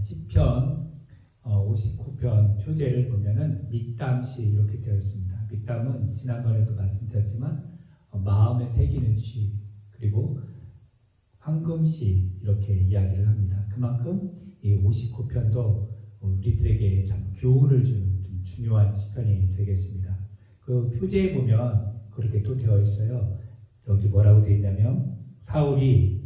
시편 59편 표제를 보면은 믹담시 이렇게 되어 있습니다. 믹담은 지난번에도 말씀드렸지만 마음에 새기는 시, 그리고 황금시 이렇게 이야기를 합니다. 그만큼 이 59편도 우리들에게 참 교훈을 주는 좀 중요한 시편이 되겠습니다. 그 표제에 보면 그렇게 또 되어 있어요. 여기 뭐라고 되어 있냐면 사울이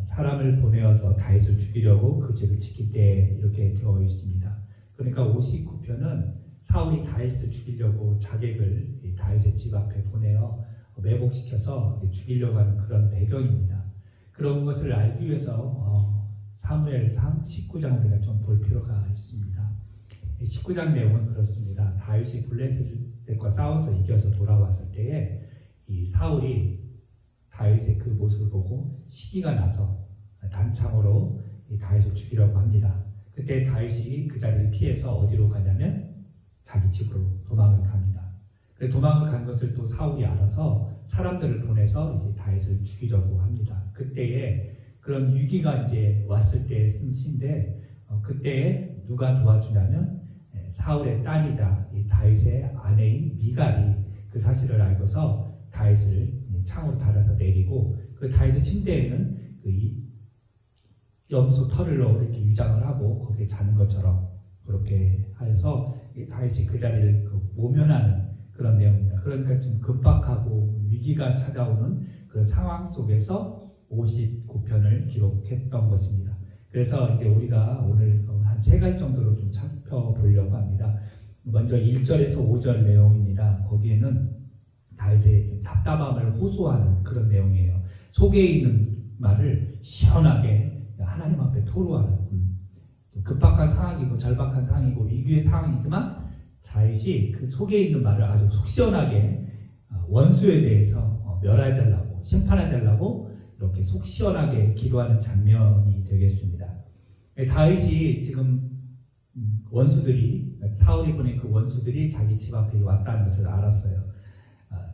사람을 보내어서 다윗을 죽이려고 그 집을 지킬 때 이렇게 되어 있습니다. 그러니까 59편은 사울이 다윗을 죽이려고 자객을 다윗의 집 앞에 보내어 매복시켜서 죽이려고 하는 그런 배경입니다. 그런 것을 알기 위해서 사무엘상 19장 우리가 좀 볼 필요가 있습니다. 19장 내용은 그렇습니다. 다윗이 블레셋과 싸워서 이겨서 돌아왔을 때에 이 사울이 다윗의 그 모습을 보고 시기가 나서 단창으로 이 다윗을 죽이려고 합니다. 그때 다윗이 그 자리를 피해서 어디로 가냐면 자기 집으로 도망을 갑니다. 도망을 간 것을 또 사울이 알아서 사람들을 보내서 이제 다윗을 죽이려고 합니다. 그때에 그런 위기가 이제 왔을 때에 쓴 시인데 그때에 누가 도와주냐면 사울의 딸이자 이 다윗의 아내인 미갈이 그 사실을 알고서 다윗을 창으로 달아서 내리고 그 다윗의 침대에는 그 염소 털로 이렇게 위장을 하고 거기에 자는 것처럼 그렇게 해서 다윗이 그 자리를 모면하는 그런 내용입니다. 그러니까 좀 급박하고 위기가 찾아오는 그런 상황 속에서 59편을 기록했던 것입니다. 그래서 이제 우리가 오늘 한 세 가지 정도로 좀 살펴보려고 합니다. 먼저 1절에서 5절 내용입니다. 거기에는 다윗의 답답함을 호소하는 그런 내용이에요. 속에 있는 말을 시원하게 하나님 앞에 토로하는 급박한 상황이고 절박한 상황이고 위기의 상황이지만 다윗이 그 속에 있는 말을 아주 속 시원하게 원수에 대해서 멸해달라고 심판해달라고 이렇게 속 시원하게 기도하는 장면이 되겠습니다. 다윗이 지금 원수들이 사울이 보낸 그 원수들이 자기 집 앞에 왔다는 것을 알았어요.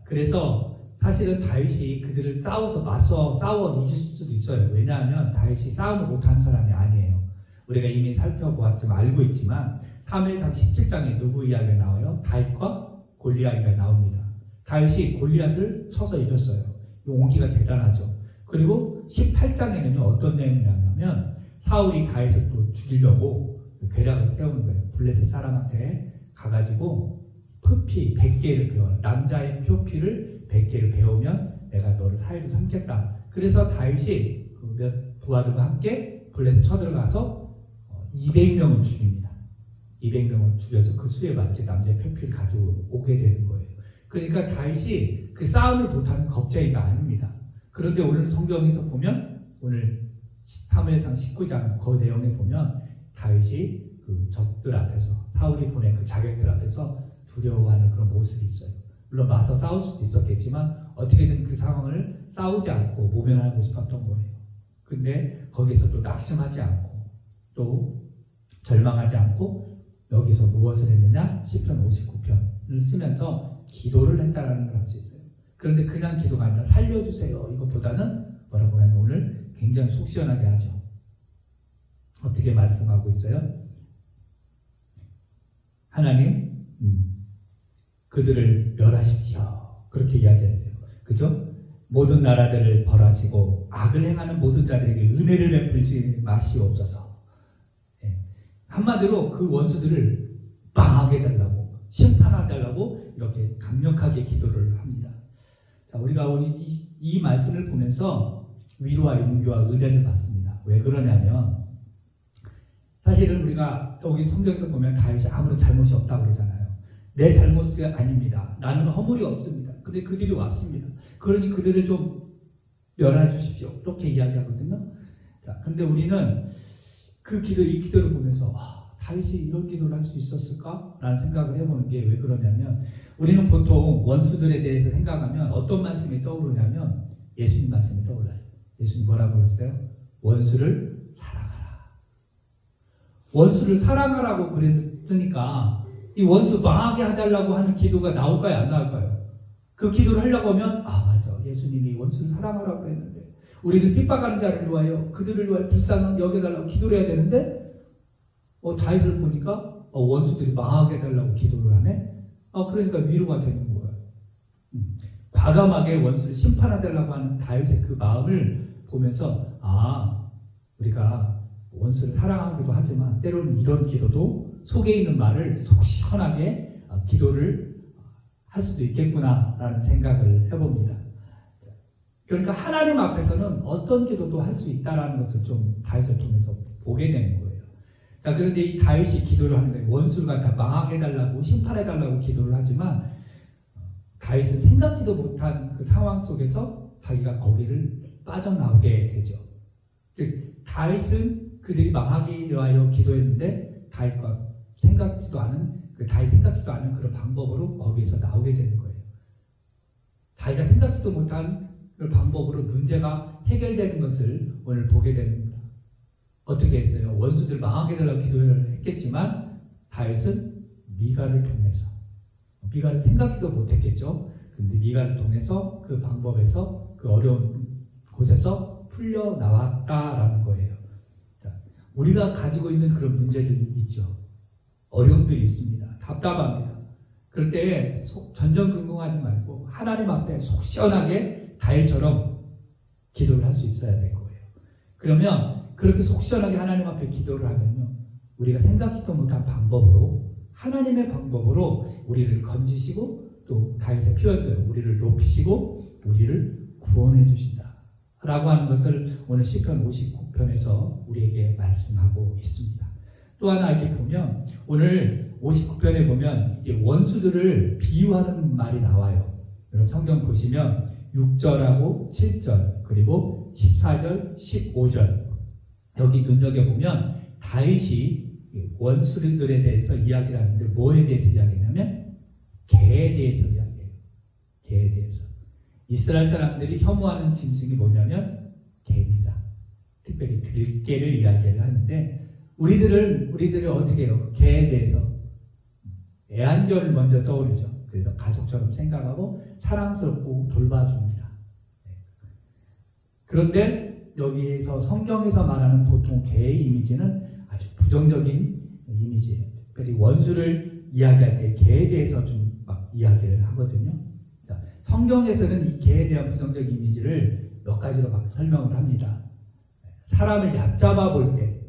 그래서 사실은 다윗이 그들을 싸워 이길 수도 있어요. 왜냐하면 다윗이 싸움을 못하는 사람이 아니에요. 우리가 이미 살펴보았지만 알고 있지만 사무엘상 17장에 누구 이야기가 나와요? 다윗과 골리앗이 나옵니다. 다윗이 골리앗을 쳐서 이겼어요. 이 온기가 대단하죠. 그리고 18장에는요 어떤 내용이냐면 사울이 다윗을 또 죽이려고 괴략을 세우는 거예요. 블레셋 사람한테 가가지고 표피 100개를 배워라. 남자의 표피를 100개를 배우면 내가 너를 사이로 삼겠다. 그래서 다윗이 그 몇 부하들과 함께 블레셋 쳐들어가서 200명을 죽입니다. 200명을 죽여서 그 수에 맞게 남자의 표피를 가지고 오게 되는 거예요. 그러니까 다윗이 그 싸움을 못하는 겁쟁이가 아닙니다. 그런데 오늘 성경에서 보면 오늘 사무엘상 19장 그 내용에 보면 다윗이 그 적들 앞에서 사울이 보낸 그 자객들 앞에서 두려워하는 그런 모습이 있어요. 물론 맞서 싸울 수도 있었겠지만 어떻게든 그 상황을 싸우지 않고 모면하고 싶었던 거예요. 근데 거기서 또 낙심하지 않고 또 절망하지 않고 여기서 무엇을 했느냐? 시편 59편을 쓰면서 기도를 했다라는 걸 알 수 있어요. 그런데 그냥 기도가 아니라 살려주세요. 이것보다는 뭐라고 하면 오늘 굉장히 속 시원하게 하죠. 어떻게 말씀하고 있어요? 하나님 그들을 멸하십시오. 그렇게 이야기했대요. 그죠? 모든 나라들을 벌하시고 악을 행하는 모든 자들에게 은혜를 베풀지 마시옵소서. 한마디로 그 원수들을 망하게 해달라고 심판해달라고 이렇게 강력하게 기도를 합니다. 자, 우리가 오늘 이 말씀을 보면서 위로와 용기와 은혜를 받습니다. 왜 그러냐면 사실은 우리가 여기 성경에서 보면 다윗이 아무런 잘못이 없다고 그러잖아요. 내 잘못이 아닙니다. 나는 허물이 없습니다. 근데 그들이 왔습니다. 그러니 그들을 좀 멸해 주십시오. 이렇게 이야기하거든요. 자, 근데 우리는 이 기도를 보면서 다윗이 이런 기도를 할 수 있었을까? 라는 생각을 해보는 게 왜 그러냐면 우리는 보통 원수들에 대해서 생각하면 어떤 말씀이 떠오르냐면 예수님 말씀이 떠올라요. 예수님 뭐라고 그랬어요? 원수를 사랑하라. 원수를 사랑하라고 그랬으니까 이 원수 망하게 해달라고 하는 기도가 나올까요? 안 나올까요? 그 기도를 하려고 하면 맞아. 예수님이 원수를 사랑하라고 했는데 우리는 핍박하는 자를 위하여 그들을 위하여 불쌍한 여겨달라고 기도를 해야 되는데 다윗을 보니까 원수들이 망하게 해달라고 기도를 하네. 그러니까 위로가 되는 거예요. 과감하게 원수를 심판해달라고 하는 다윗의 그 마음을 보면서 우리가 원수를 사랑하기도 하지만 때로는 이런 기도도 속에 있는 말을 속 시원하게 기도를 할 수도 있겠구나라는 생각을 해봅니다. 그러니까 하나님 앞에서는 어떤 기도도 할 수 있다는 것을 좀 다윗을 통해서 보게 되는 거예요. 자, 그런데 이 다윗이 기도를 하는 거예요. 원수를 갖다 망하게 해달라고 심판해달라고 기도를 하지만 다윗은 생각지도 못한 그 상황 속에서 자기가 거기를 빠져나오게 되죠. 즉 다윗은 그들이 망하기 위하여 기도했는데 다윗이 생각지도 않은 그런 방법으로 거기에서 나오게 되는 거예요. 다윗이 생각지도 못한 그 방법으로 문제가 해결되는 것을 오늘 보게 됩니다. 어떻게 했어요? 원수들 망하게 해달라고 기도를 했겠지만 다윗은 미가를 통해서, 미가는 생각지도 못했겠죠. 근데 미가를 통해서 그 방법에서 그 어려운 곳에서 풀려 나왔다라는 거예요. 자, 우리가 가지고 있는 그런 문제들이 있죠. 어려움들이 있습니다. 답답합니다. 그럴 때 전전긍긍하지 말고 하나님 앞에 속 시원하게 다윗처럼 기도를 할 수 있어야 될 거예요. 그러면 그렇게 속 시원하게 하나님 앞에 기도를 하면요, 우리가 생각지도 못한 방법으로, 하나님의 방법으로 우리를 건지시고 또 다윗의 표현대로 우리를 높이시고 우리를 구원해 주신다 라고 하는 것을 오늘 시편 59편에서 우리에게 말씀하고 있습니다. 또 하나 이렇게 보면 오늘 59편에 보면 이제 원수들을 비유하는 말이 나와요. 여러분 성경 보시면 6절하고 7절 그리고 14절, 15절 여기 눈여겨보면 다윗이 원수들에 대해서 이야기를 하는데 뭐에 대해서 이야기냐면 개에 대해서 이야기해요. 개에 대해서. 이스라엘 사람들이 혐오하는 짐승이 뭐냐면 개입니다. 특별히 들개를 이야기를 하는데 우리들을 어떻게 해요? 개에 대해서 애완견을 먼저 떠오르죠. 그래서 가족처럼 생각하고 사랑스럽고 돌봐줍니다. 그런데 여기에서 성경에서 말하는 보통 개의 이미지는 아주 부정적인 이미지예요. 특별히 원수를 이야기할 때 개에 대해서 좀 막 이야기를 하거든요. 자, 성경에서는 이 개에 대한 부정적 이미지를 몇 가지로 막 설명을 합니다. 사람을 얕잡아 볼 때,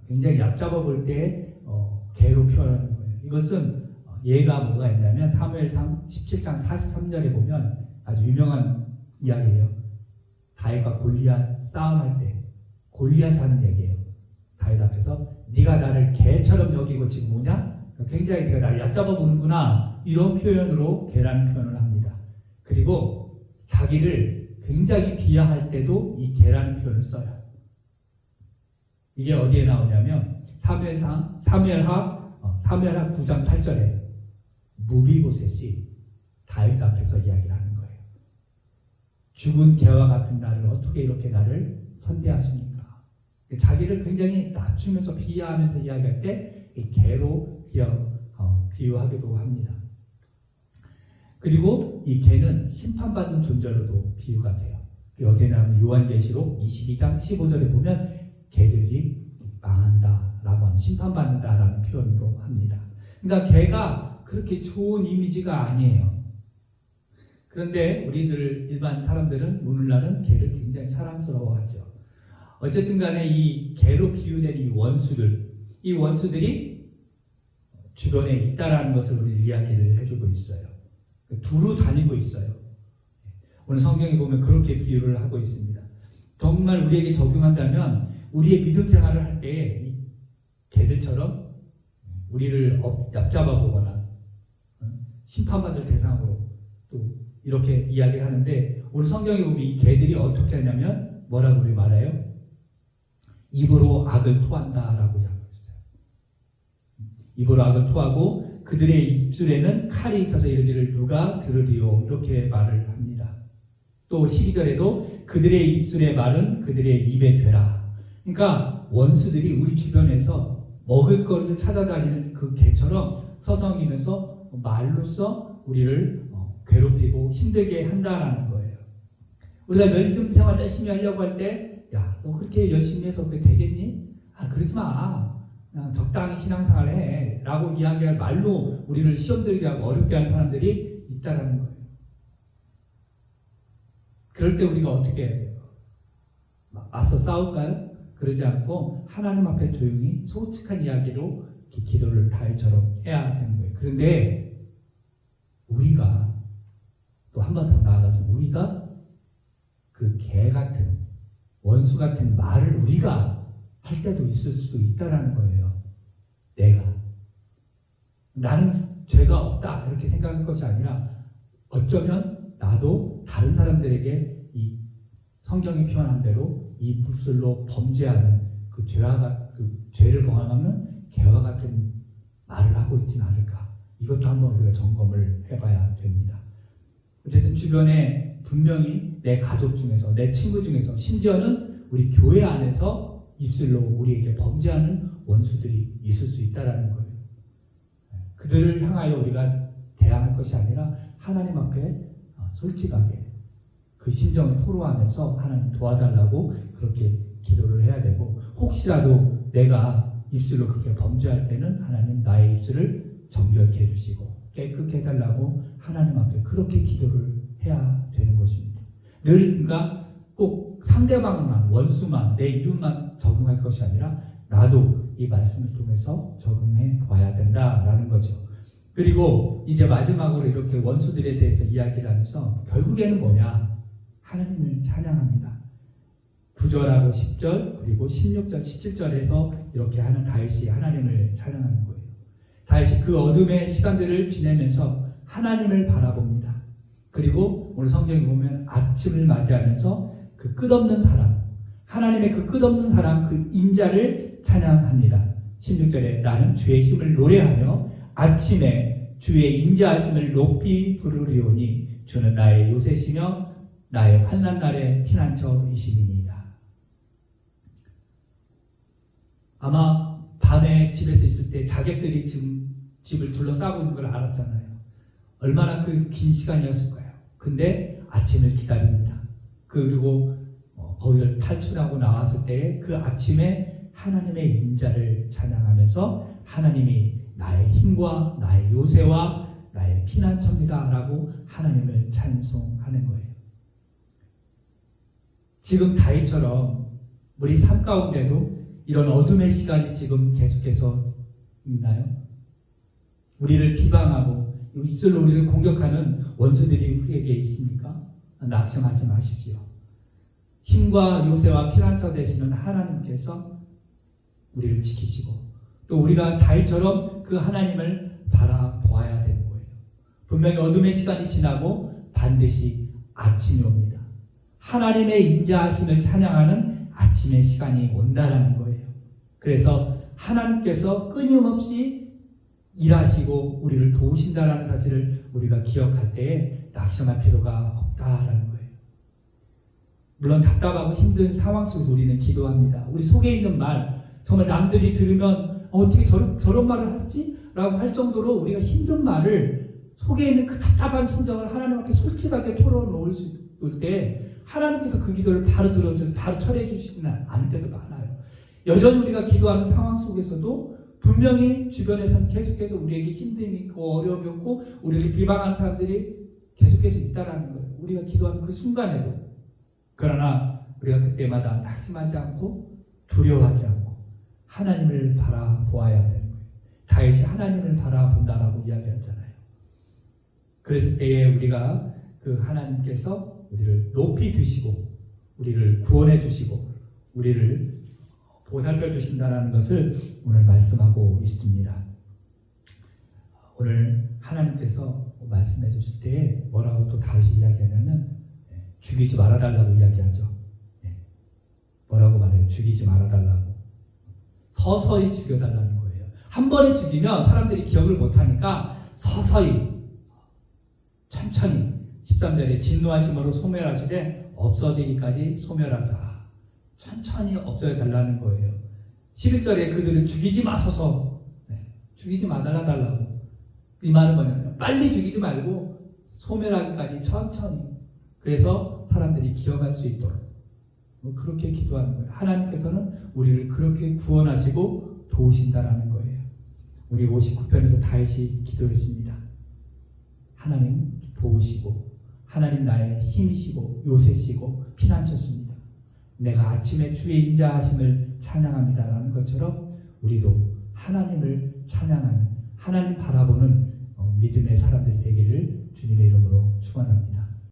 굉장히 얕잡아 볼 때 개로 표현하는 거예요. 이것은 예가 뭐가 있냐면 사무엘상 17장 43절에 보면 아주 유명한 이야기예요. 다윗과 골리앗 싸움할 때 골리앗이 하는 얘기예요. 다윗 앞에서 네가 나를 개처럼 여기고 지금 뭐냐? 굉장히 네가 나를 얕잡아 보는구나. 이런 표현으로 개라는 표현을 합니다. 그리고 자기를 굉장히 비하할 때도 이 개라는 표현을 써요. 이게 어디에 나오냐면 사무엘하 9장 8절에 무비보셋이 다윗 앞에서 이야기를 하는 거예요. 죽은 개와 같은 나를 어떻게 이렇게 나를 선대하십니까? 자기를 굉장히 낮추면서 비하하면서 이야기할 때 이 개로 비유하기도 합니다. 그리고 이 개는 심판받는 존재로도 비유가 돼요. 어디에 나오면 요한계시록 22장 15절에 보면 개들이 망한다라고 하는 심판받는다라는 표현으로 합니다. 그러니까 개가 그렇게 좋은 이미지가 아니에요. 그런데 우리들 일반 사람들은 오늘날은 개를 굉장히 사랑스러워하죠. 어쨌든 간에 이 개로 비유된 이 원수들이 주변에 있다라는 것을 우리 이야기를 해주고 있어요. 두루 다니고 있어요. 오늘 성경에 보면 그렇게 비유를 하고 있습니다. 정말 우리에게 적용한다면 우리의 믿음 생활을 할 때 이 개들처럼 우리를 얕잡아 보거나 심판받을 대상으로 또 이렇게 이야기를 하는데 오늘 성경에 보면 이 개들이 어떻게 하냐면 뭐라고 우리 말해요? 입으로 악을 토한다라고 이야기했어요. 입으로 악을 토하고 그들의 입술에는 칼이 있어서 이르기를 누가 들으리요 이렇게 말을 합니다. 또 12절에도 그들의 입술의 말은 그들의 입에 되라. 그러니까 원수들이 우리 주변에서 먹을 것을 찾아다니는 그 개처럼 서성이면서 말로써 우리를 괴롭히고 힘들게 한다라는 거예요. 우리가 믿음 생활 열심히 하려고 할 때 야, 너 그렇게 열심히 해서 그게 되겠니? 그러지 마. 그냥 적당히 신앙생활을 해 라고 이야기할 말로 우리를 시험 들게 하고 어렵게 하는 사람들이 있다라는 거예요. 그럴 때 우리가 어떻게 해야 돼요? 맞서 싸울까요? 그러지 않고 하나님 앞에 조용히 솔직한 이야기로 기도를 다윗처럼 해야 되는 거예요. 그런데 우리가 또 한 번 더 나아가서 우리가 그 개 같은 원수 같은 말을 우리가 할 때도 있을 수도 있다라는 거예요. 내가 나는 죄가 없다 이렇게 생각할 것이 아니라 어쩌면 나도 다른 사람들에게 이 성경이 표현한 대로 이 불술로 범죄하는 그 죄를 범하는 개와 같은 말을 하고 있지는 않을까. 이것도 한번 우리가 점검을 해봐야 됩니다. 어쨌든 주변에 분명히 내 가족 중에서 내 친구 중에서 심지어는 우리 교회 안에서 입술로 우리에게 범죄하는 원수들이 있을 수 있다는 거예요. 그들을 향하여 우리가 대항할 것이 아니라 하나님 앞에 솔직하게 그 심정을 토로하면서 하나님 도와달라고 그렇게 기도를 해야 되고, 혹시라도 내가 입술로 그렇게 범죄할 때는 하나님 나의 입술을 정결케 해주시고 깨끗게 해달라고 하나님 앞에 그렇게 기도를 해야 되는 것입니다. 늘 그러니까 꼭 상대방만, 원수만, 내 이웃만 적응할 것이 아니라 나도 이 말씀을 통해서 적응해 봐야 된다라는 거죠. 그리고 이제 마지막으로 이렇게 원수들에 대해서 이야기를 하면서 결국에는 뭐냐? 하나님을 찬양합니다. 9절하고 10절 그리고 16절, 17절에서 이렇게 하는 다윗이 하나님을 찬양하는 거예요. 다윗이 그 어둠의 시간들을 지내면서 하나님을 바라봅니다. 그리고 오늘 성경에 보면 아침을 맞이하면서 그 끝없는 사랑, 하나님의 그 끝없는 사랑, 그 인자를 찬양합니다. 16절에 나는 주의 힘을 노래하며 아침에 주의 인자하심을 높이 부르리오니 주는 나의 요새시며 나의 환난 날의 피난처이시니이다. 아마 밤에 집에서 있을 때 자객들이 지금 집을 둘러싸고 있는 걸 알았잖아요. 얼마나 그 긴 시간이었을 거예요. 근데 아침을 기다립니다. 그리고 거기를 탈출하고 나왔을 때 그 아침에 하나님의 인자를 찬양하면서 하나님이 나의 힘과 나의 요새와 나의 피난처입니다 라고 하나님을 찬송하는 거예요. 지금 다윗처럼 우리 삶 가운데도 이런 어둠의 시간이 지금 계속해서 있나요? 우리를 비방하고 입술로 우리를 공격하는 원수들이 우리에게 있습니까? 낙심하지 마십시오. 힘과 요새와 피난처 되시는 하나님께서 우리를 지키시고 또 우리가 다윗처럼 그 하나님을 바라보아야 되는 거예요. 분명히 어둠의 시간이 지나고 반드시 아침이 옵니다. 하나님의 인자하심을 찬양하는 아침의 시간이 온다라는 거예요. 그래서 하나님께서 끊임없이 일하시고 우리를 도우신다라는 사실을 우리가 기억할 때에 낙심할 필요가 없다라는 거예요. 물론 답답하고 힘든 상황 속에서 우리는 기도합니다. 우리 속에 있는 말, 정말 남들이 들으면 어떻게 저런 말을 하지? 라고 할 정도로 우리가 힘든 말을 속에 있는 그 답답한 심정을 하나님 앞에 솔직하게 털어놓을 수 있을 때 하나님께서 그 기도를 바로 들어주셔서 바로 처리해 주시지는 않을 때도 많아요. 여전히 우리가 기도하는 상황 속에서도 분명히 주변에서는 계속해서 우리에게 힘듦이 있고 어려움이 있고 우리를 비방하는 사람들이 계속해서 있다라는 거예요. 우리가 기도하는 그 순간에도. 그러나 우리가 그때마다 낙심하지 않고 두려워하지 않고 하나님을 바라보아야 되는 거예요. 다윗이 하나님을 바라본다라고 이야기했잖아요. 그랬을 때에 우리가 그 하나님께서 우리를 높이 드시고 우리를 구원해 주시고 우리를 보살펴 주신다는 것을 오늘 말씀하고 있습니다. 오늘 하나님께서 말씀해 주실 때에 뭐라고 또 다윗이 이야기하냐면 죽이지 말아달라고 이야기하죠. 뭐라고 말해요? 죽이지 말아달라고. 서서히 죽여달라는 거예요. 한 번에 죽이면 사람들이 기억을 못하니까 서서히 천천히 13절에 진노하심으로 소멸하시되 없어지기까지 소멸하사 천천히 없어져달라는 거예요. 11절에 그들을 죽이지 마소서, 죽이지 말아달라고. 이 말은 뭐냐면 빨리 죽이지 말고 소멸하기까지 천천히. 그래서 사람들이 기억할 수 있도록 그렇게 기도하는 거예요. 하나님께서는 우리를 그렇게 구원하시고 도우신다라는 거예요. 우리 59편에서 다윗이 기도했습니다. 하나님 도우시고 하나님 나의 힘이시고 요새시고 피난처십니다. 내가 아침에 주의 인자하심을 찬양합니다라는 것처럼 우리도 하나님을 찬양하는 하나님 바라보는 믿음의 사람들이 되기를 주님의 이름으로 축원합니다.